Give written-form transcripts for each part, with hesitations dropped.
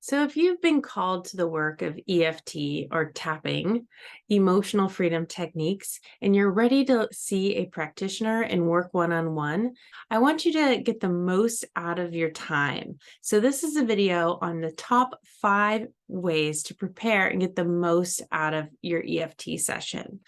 So, if you've been called to the work of EFT or tapping, emotional freedom techniques, and you're ready to see a practitioner and work one on one, I want you to get the most out of your time. So, this is a video on the top 5 ways to prepare and get the most out of your EFT session.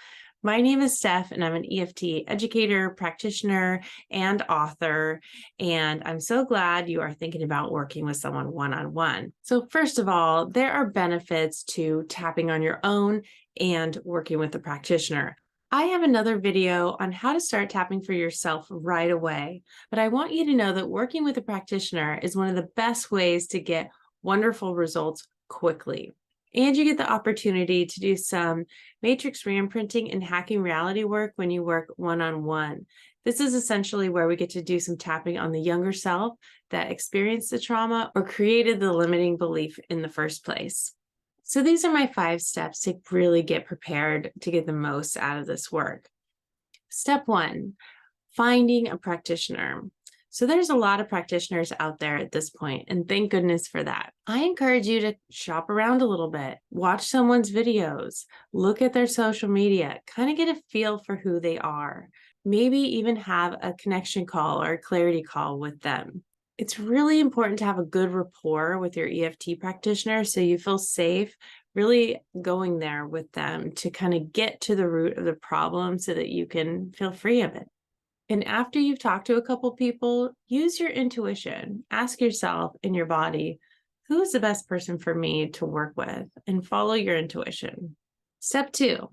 My name is Steph, and I'm an EFT educator, practitioner, and author. And I'm so glad you are thinking about working with someone one on one. So, first of all, there are benefits to tapping on your own and working with a practitioner. I have another video on how to start tapping for yourself right away, but I want you to know that working with a practitioner is one of the best ways to get wonderful results quickly. And you get the opportunity to do some matrix reimprinting and hacking reality work when you work one on one. This is essentially where we get to do some tapping on the younger self that experienced the trauma or created the limiting belief in the first place. So, these are my 5 steps to really get prepared to get the most out of this work. Step 1, finding a practitioner. So there's a lot of practitioners out there at this point, and thank goodness for that. I encourage you to shop around a little bit, watch someone's videos, look at their social media, kind of get a feel for who they are. Maybe even have a connection call or a clarity call with them. It's really important to have a good rapport with your EFT practitioner so you feel safe really going there with them to kind of get to the root of the problem so that you can feel free of it. And after you've talked to a couple people, use your intuition. Ask yourself in your body, who is the best person for me to work with? And follow your intuition. Step 2,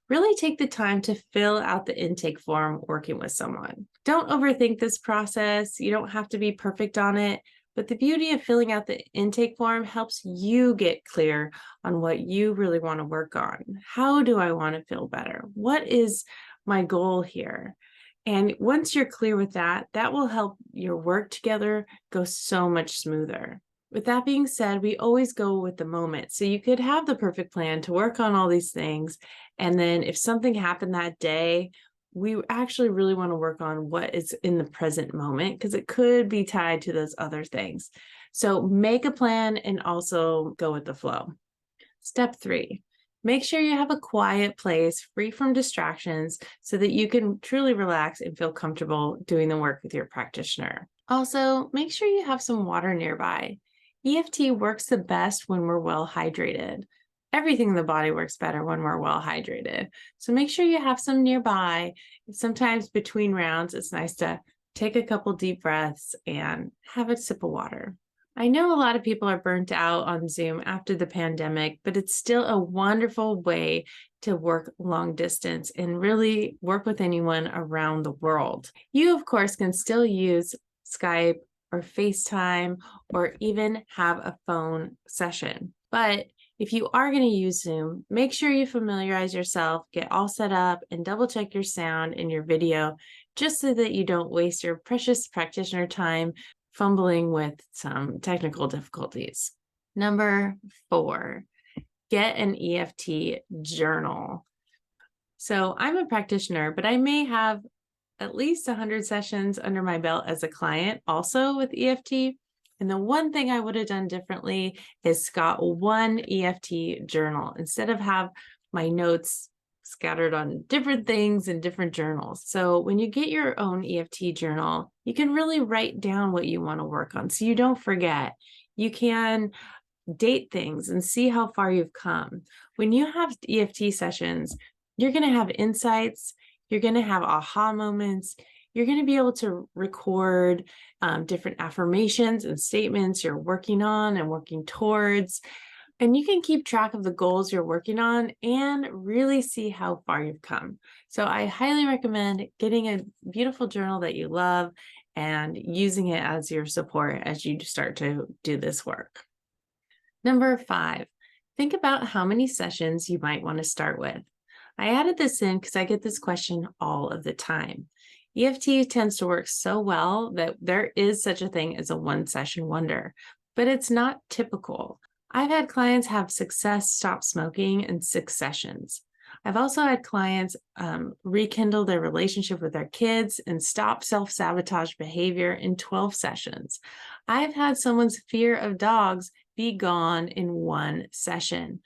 really take the time to fill out the intake form working with someone. Don't overthink this process. You don't have to be perfect on it. But the beauty of filling out the intake form helps you get clear on what you really want to work on. How do I want to feel better? What is my goal here? And once you're clear with that, that will help your work together go so much smoother. With that being said, we always go with the moment. So you could have the perfect plan to work on all these things. And then if something happened that day, we actually really want to work on what is in the present moment because it could be tied to those other things. So make a plan and also go with the flow. Step 3, make sure you have a quiet place free from distractions so that you can truly relax and feel comfortable doing the work with your practitioner. Also, make sure you have some water nearby. EFT works the best when we're well hydrated. Everything in the body works better when we're well hydrated. So make sure you have some nearby. Sometimes between rounds, it's nice to take a couple deep breaths and have a sip of water. I know a lot of people are burnt out on Zoom after the pandemic, but it's still a wonderful way to work long distance and really work with anyone around the world. You, of course, can still use Skype or FaceTime or even have a phone session. But if you are going to use Zoom, make sure you familiarize yourself, get all set up, and double check your sound and your video just so that you don't waste your precious practitioner time fumbling with some technical difficulties. Number 4, get an EFT journal. So I'm a practitioner, but I may have at least 100 sessions under my belt as a client also with EFT. And the one thing I would have done differently is got one EFT journal instead of have my notes scattered on different things in different journals. So when you get your own EFT journal, you can really write down what you want to work on so you don't forget. You can date things and see how far you've come. When you have EFT sessions, you're going to have insights, you're going to have aha moments, you're going to be able to record different affirmations and statements you're working on and working towards. And you can keep track of the goals you're working on and really see how far you've come. So I highly recommend getting a beautiful journal that you love and using it as your support as you start to do this work. Number 5, think about how many sessions you might want to start with. I added this in because I get this question all of the time. EFT tends to work so well that there is such a thing as a one-session wonder, but it's not typical. I've had clients have success stop smoking in 6 sessions. I've also had clients rekindle their relationship with their kids and stop self-sabotage behavior in 12 sessions. I've had someone's fear of dogs be gone in one session.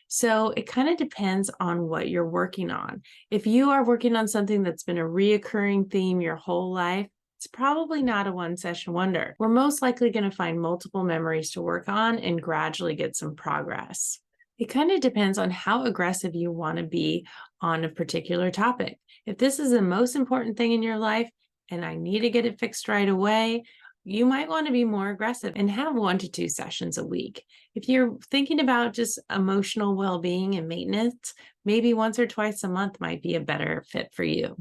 So it kind of depends on what you're working on. If you are working on something that's been a reoccurring theme your whole life, it's probably not a one session wonder. We're most likely going to find multiple memories to work on and gradually get some progress. It kind of depends on how aggressive you want to be on a particular topic. If this is the most important thing in your life and I need to get it fixed right away, you might want to be more aggressive and have 1 to 2 sessions a week. If you're thinking about just emotional well-being and maintenance, maybe once or twice a month might be a better fit for you.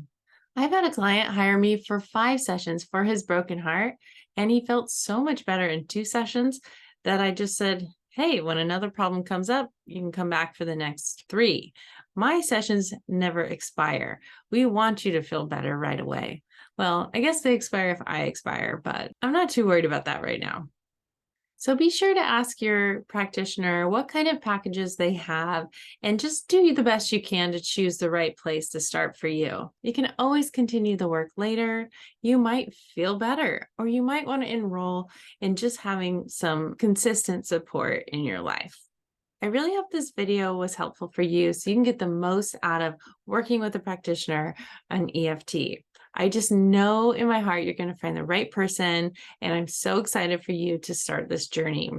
I've had a client hire me for 5 sessions for his broken heart, and he felt so much better in 2 sessions that I just said, hey, when another problem comes up, you can come back for the next 3. My sessions never expire. We want you to feel better right away. Well, I guess they expire if I expire, but I'm not too worried about that right now. So be sure to ask your practitioner what kind of packages they have and just do the best you can to choose the right place to start for you. You can always continue the work later. You might feel better, or you might want to enroll in just having some consistent support in your life. I really hope this video was helpful for you so you can get the most out of working with a practitioner on EFT. I just know in my heart you're going to find the right person, and I'm so excited for you to start this journey.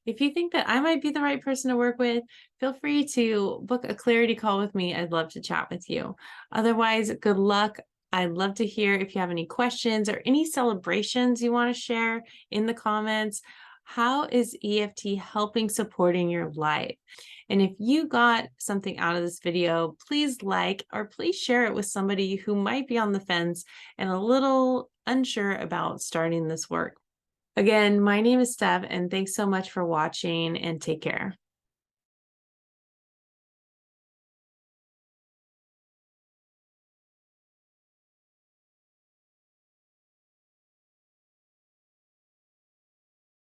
If you think that I might be the right person to work with, feel free to book a clarity call with me. I'd love to chat with you. Otherwise, good luck. I'd love to hear if you have any questions or any celebrations you want to share in the comments. How is EFT helping supporting your life? And if you got something out of this video, please like or please share it with somebody who might be on the fence and a little unsure about starting this work. Again, my name is Steph, and thanks so much for watching, and take care.